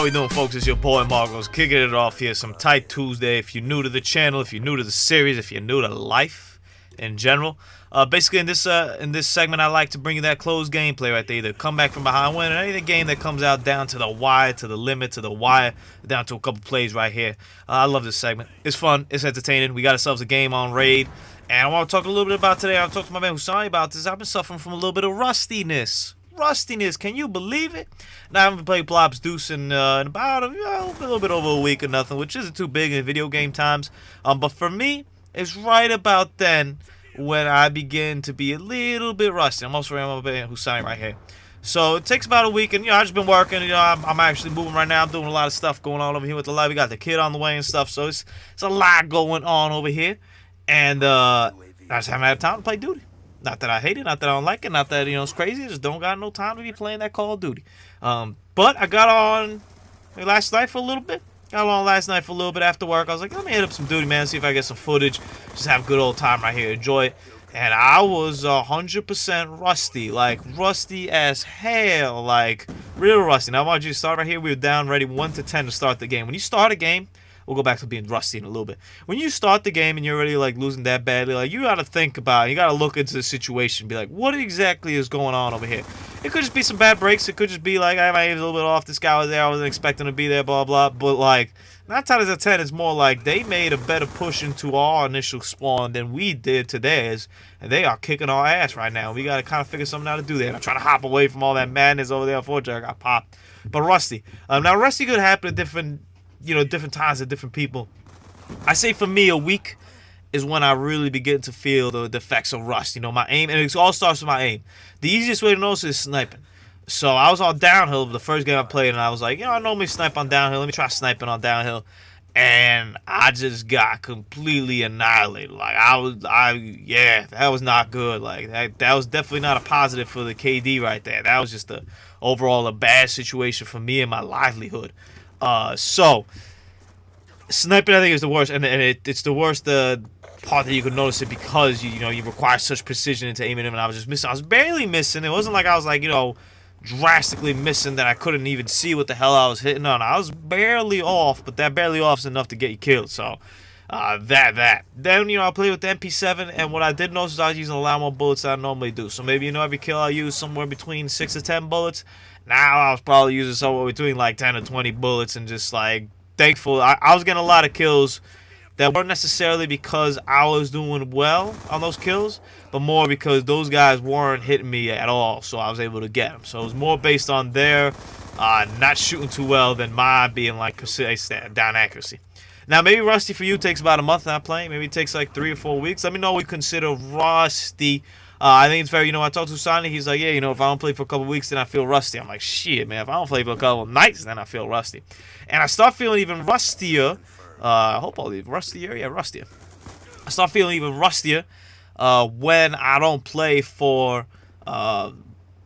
How we doing, folks? It's your boy Margos kicking it off here. Some tight Tuesday. If you're new to the channel, if you're new to the series, if you're new to life in general, basically in this segment, I like to bring you that closed gameplay right there, either come back from behind win or any game that comes out down to the wire, to the limit, to the wire, down to a couple plays right here. I love this segment. It's fun. It's entertaining. We got ourselves a game on Raid, and I want to talk a little bit about today. I'll talk to my man Husani about this. I've been suffering from a little bit of rustiness. Can you believe it? Now, I haven't played Plops Deuce in about a little bit over a week or nothing, which isn't too big in video game times. But for me, it's right about then when I begin to be a little bit rusty. I'm also around my man Husani right here. So it takes about a week, and I've just been working. I'm actually moving right now. I'm doing a lot of stuff going on over here with the live. We got the kid on the way and stuff, so it's a lot going on over here. And I just haven't had time to play Duty. Not that I hate it, not that I don't like it, not that, it's crazy. I just don't got no time to be playing that Call of Duty. But I got on last night for a little bit. Got on last night for a little bit after work. I was like, let me hit up some Duty, man, see if I get some footage. Just have a good old time right here. Enjoy it. And I was 100% rusty. Like, rusty as hell. Like, real rusty. Now, I want you to start right here. We were down ready 1 to 10 to start the game. When you start a game, we'll go back to being rusty in a little bit. When you start the game and you're already like losing that badly, like you gotta think about it. You gotta look into the situation, be like, what exactly is going on over here? It could just be some bad breaks. It could just be like, I might be a little bit off. This guy was there. I wasn't expecting to be there. Blah blah. But like 9 times out of 10, it's more like they made a better push into our initial spawn than we did to theirs, and they are kicking our ass right now. We gotta kind of figure something out to do there. I'm trying to hop away from all that madness over there. Unfortunately, I got popped. But rusty. Now rusty could happen at different times to different people. I say for me, a week is when I really begin to feel the effects of rust. My aim, and it all starts with my aim. The easiest way to notice is sniping. So I was on downhill the first game I played, and I was like, I normally snipe on downhill. Let me try sniping on downhill. And I just got completely annihilated. Like, that was not good. Like, that was definitely not a positive for the KD right there. That was just overall a bad situation for me and my livelihood. So sniping, I think, is the worst, and it's the worst part that you can notice it because you require such precision into aiming him, and I was just missing. I was barely missing. It wasn't like I was like drastically missing that I couldn't even see what the hell I was hitting on. I was barely off, but that barely off is enough to get you killed. So then I played with the MP7, and what I did notice is I was using a lot more bullets than I normally do. So maybe every kill I use somewhere between 6 to 10 bullets. Now I was probably using somewhere between like 10 to 20 bullets, and just like thankful. I was getting a lot of kills that weren't necessarily because I was doing well on those kills, but more because those guys weren't hitting me at all, so I was able to get them. So it was more based on their not shooting too well than mine being like down accuracy. Now maybe rusty for you takes about a month not playing. Maybe it takes like 3 or 4 weeks. Let me know what you consider rusty. I think it's very, I talked to Sonny, he's like, if I don't play for a couple weeks, then I feel rusty. I'm like, shit, man, if I don't play for a couple nights, then I feel rusty. And I start feeling even rustier, I hope I'll leave rustier, yeah, rustier. I start feeling even rustier when I don't play for, but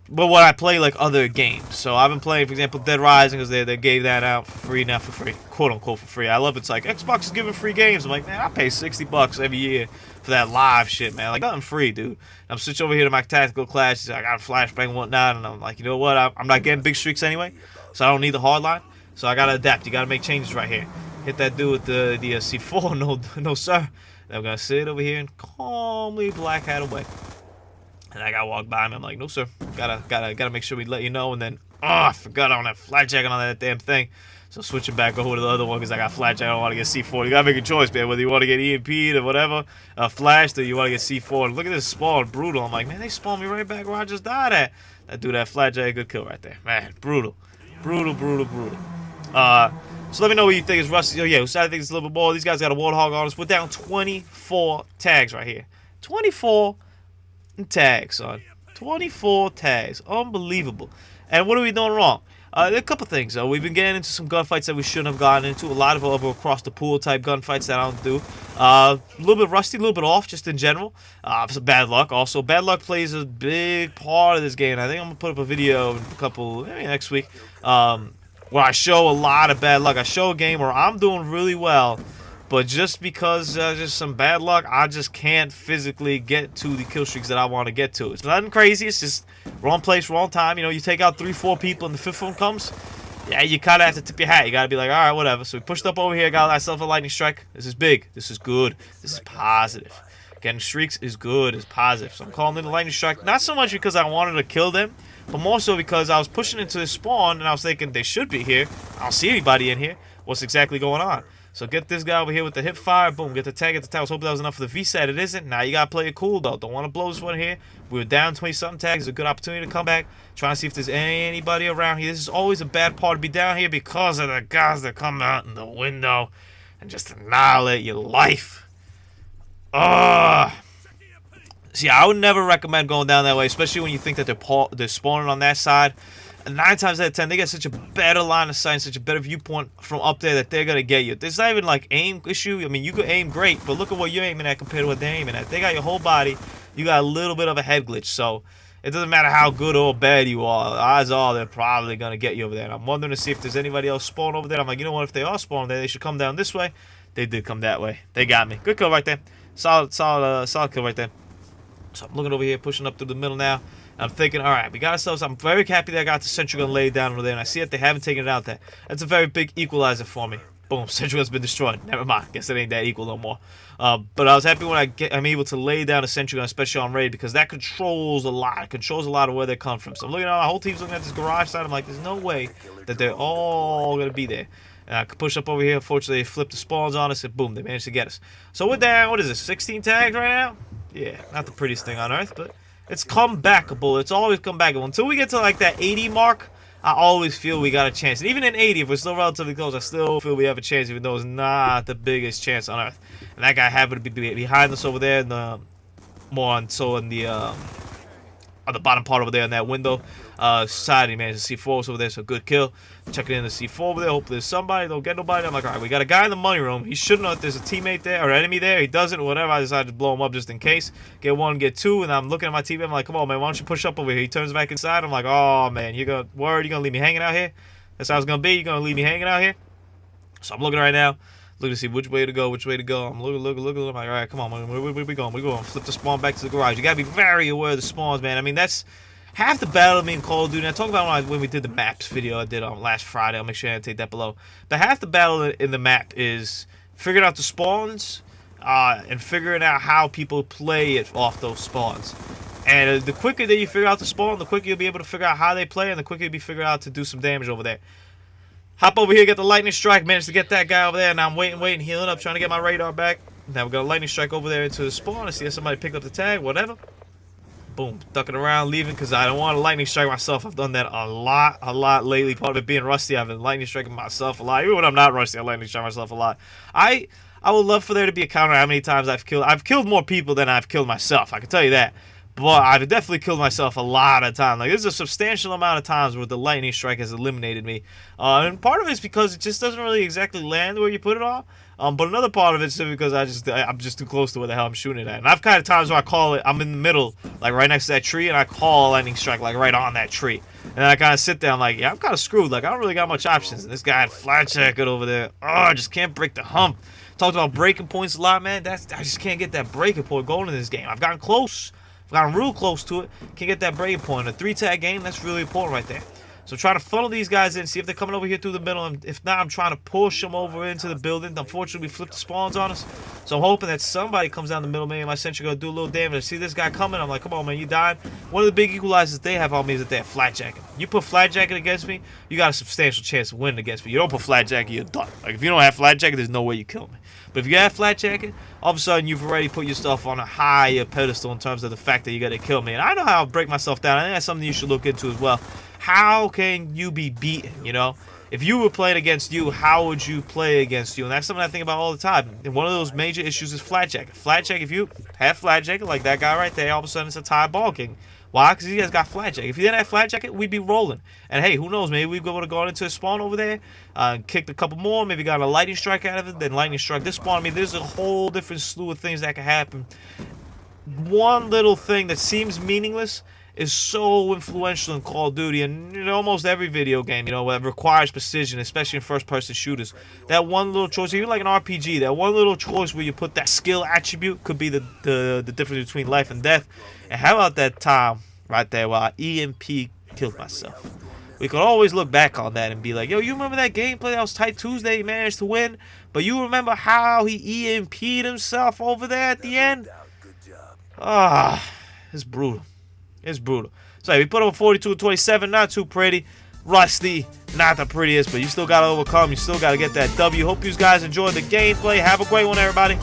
when I play like other games. So I've been playing, for example, Dead Rising, because they gave that out for free, not for free, quote unquote for free. I love it's like Xbox is giving free games. I'm like, man, I pay $60 every year for that live shit, man. Like, nothing free, dude. I'm switching over here to my tactical class. I got a flashbang and whatnot, and I'm like, you know what? I'm not getting big streaks anyway, so I don't need the hard line. So I gotta adapt. You gotta make changes right here. Hit that dude with the C4, no sir. Then I'm gonna sit over here and calmly black hat away. And I gotta walk by him. I'm like, no sir. Gotta make sure we let you know. And then, I forgot on that flat jacket on that damn thing. So switching back over to the other one because I got flat jacket. I don't want to get C4. You gotta make a choice, man. Whether you want to get EMP'd or whatever, flashed, or you want to get C4. Look at this spawn, brutal. I'm like, man, they spawned me right back where I just died at. That dude, that flat jacket, good kill right there, man. Brutal. So let me know what you think is rusty. Oh yeah, I think it's a little bit more. These guys got a Warthog on us. We're down 24 tags right here. 24 tags, son. 24 tags. Unbelievable. And what are we doing wrong? There are a couple things. We've been getting into some gunfights that we shouldn't have gotten into. A lot of over across the pool type gunfights that I don't do. A little bit rusty, a little bit off, just in general. Some bad luck. Also, bad luck plays a big part of this game. I think I'm gonna put up a video in a couple, maybe next week, where I show a lot of bad luck. I show a game where I'm doing really well, but just because just some bad luck, I just can't physically get to the kill streaks that I want to get to. It's nothing crazy. It's just wrong place, wrong time. You take out 3-4 people and the 5th one comes. yeah, you kind of have to tip your hat. You got to be like, all right, whatever. So we pushed up over here, got myself a lightning strike. This is big. This is good. This is positive. Getting streaks is good. It's positive. So I'm calling in the lightning strike. Not so much because I wanted to kill them, but more so because I was pushing into the spawn, and I was thinking they should be here. I don't see anybody in here. What's exactly going on? So get this guy over here with the hip fire. Boom, get the tag at the tower. I was hoping that was enough for the VSAT. It isn't. Now you got to play it cool, though. Don't want to blow this one here. We were down 20-something tags. It's a good opportunity to come back. Trying to see if there's anybody around here. This is always a bad part to be down here because of the guys that come out in the window and just annihilate your life. See, I would never recommend going down that way, especially when you think that they're spawning on that side. And 9 times out of 10, they get such a better line of sight, such a better viewpoint from up there that they're going to get you. There's not even like aim issue. I mean, you could aim great, but look at what you're aiming at compared to what they're aiming at. They got your whole body. You got a little bit of a head glitch. So it doesn't matter how good or bad you are. The odds are they're probably going to get you over there. And I'm wondering to see if there's anybody else spawned over there. I'm like, you know what? If they are spawned there, they should come down this way. They did come that way. They got me. Good kill right there. Solid kill right there. So I'm looking over here, pushing up through the middle now. I'm thinking, all right, we got ourselves. I'm very happy that I got the sentry gun laid down over there, and I see that they haven't taken it out there. That's a very big equalizer for me. Boom, sentry gun's been destroyed. Never mind. Guess it ain't that equal no more. But I was happy when I'm able to lay down a sentry gun, especially on raid, because that controls a lot. It controls a lot of where they come from. So I'm looking at my whole team's looking at this garage side. I'm like, there's no way that they're all gonna be there. And I could push up over here. Unfortunately, they flipped the spawns on us, and boom, they managed to get us. So we're down. What is this? 16 tags right now? Yeah, not the prettiest thing on earth, but it's comebackable. It's always comebackable. Until we get to like that 80 mark, I always feel we got a chance. And even in 80, if we're still relatively close, I still feel we have a chance, even though it's not the biggest chance on earth. And that guy happened to be behind us over there, in the on the bottom part over there in that window side. He managed to C4 us over there, so good kill. Checking in the C4 over there. Hopefully there's somebody. Don't get nobody. I'm like, all right, we got a guy in the money room. He should know if there's a teammate there or enemy there. He doesn't. Whatever. I decided to blow him up just in case. Get one, get two, and I'm looking at my TV. I'm like, come on, man. Why don't you push up over here? He turns back inside. I'm like, oh, man. You gonna leave me hanging out here? That's how it's gonna be. You're gonna leave me hanging out here? So I'm looking right now. Looking to see which way to go, I'm looking. I'm like, all right, come on, man. Where we going? We're going to flip the spawn back to the garage. You got to be very aware of the spawns, man. I mean, that's half the battle of me in Call of Duty. I talked about when we did the maps video I did on last Friday. I'll make sure I take that below. But half the battle in the map is figuring out the spawns and figuring out how people play it off those spawns. And the quicker that you figure out the spawn, the quicker you'll be able to figure out how they play, and the quicker you'll be figuring out to do some damage over there. Hop over here, get the lightning strike, managed to get that guy over there. Now I'm waiting, healing up, trying to get my radar back. Now we got a lightning strike over there into the spawn. I see if somebody picked up the tag, whatever. Boom, ducking around, leaving, because I don't want to lightning strike myself. I've done that a lot lately. Part of it being rusty, I've been lightning striking myself a lot. Even when I'm not rusty, I lightning strike myself a lot. I would love for there to be a counter how many times I've killed. I've killed more people than I've killed myself, I can tell you that. But I've definitely killed myself a lot of times. Like, there's a substantial amount of times where the lightning strike has eliminated me. And part of it is because it just doesn't really exactly land where you put it on. But another part of it is because I'm just too close to where the hell I'm shooting it at. And I've kind of times where I call it, I'm in the middle, like right next to that tree, and I call a lightning strike like right on that tree. And then I kind of sit there, I'm like, yeah, I'm kind of screwed. Like, I don't really got much options. And this guy had flat jacket over there. Oh, I just can't break the hump. Talked about breaking points a lot, man. I just can't get that breaking point going in this game. I've gotten close. I've gotten real close to it. Can't get that breaking point. A 3-tag game, that's really important right there. So try to funnel these guys in, see if they're coming over here through the middle. And if not, I'm trying to push them over into the building. Unfortunately, we flipped the spawns on us. So I'm hoping that somebody comes down the middle. Maybe my sentry gonna do a little damage. I see this guy coming. I'm like, come on, man, you died. One of the big equalizers they have on me is that they have flat jacket. You put flat jacket against me, you got a substantial chance of winning against me. You don't put flat jacket, you're done. Like, if you don't have flat jacket, there's no way you kill me. But if you have flat jacket, all of a sudden you've already put yourself on a higher pedestal in terms of the fact that you got to kill me. And I know how to break myself down. I think that's something you should look into as well. How can you be beaten, you know? If you were playing against you, how would you play against you? And that's something I think about all the time. And one of those major issues is flat jacket. Flat jacket, if you have flat jacket like that guy right there, all of a sudden it's a tie ball game. Why? Because he has got flat jacket. If he didn't have flat jacket, we'd be rolling. And hey, who knows? Maybe we would have gone into a spawn over there, kicked a couple more, maybe got a lightning strike out of it, then lightning strike this spawn. I mean, there's a whole different slew of things that can happen. One little thing that seems meaningless is so influential in Call of Duty and in almost every video game, you know, that requires precision, especially in first-person shooters. That one little choice, even like an RPG, that one little choice where you put that skill attribute could be the difference between life and death. And how about that time right there while EMP killed myself. We could always look back on that and be like, yo, you remember that gameplay that was tight Tuesday? He managed to win. But you remember how he EMP'd himself over there at the end? Ah, it's brutal. It's brutal. So we put over 42-27. Not too pretty. Rusty, not the prettiest, but you still got to overcome. You still got to get that W. Hope you guys enjoyed the gameplay. Have a great one, everybody.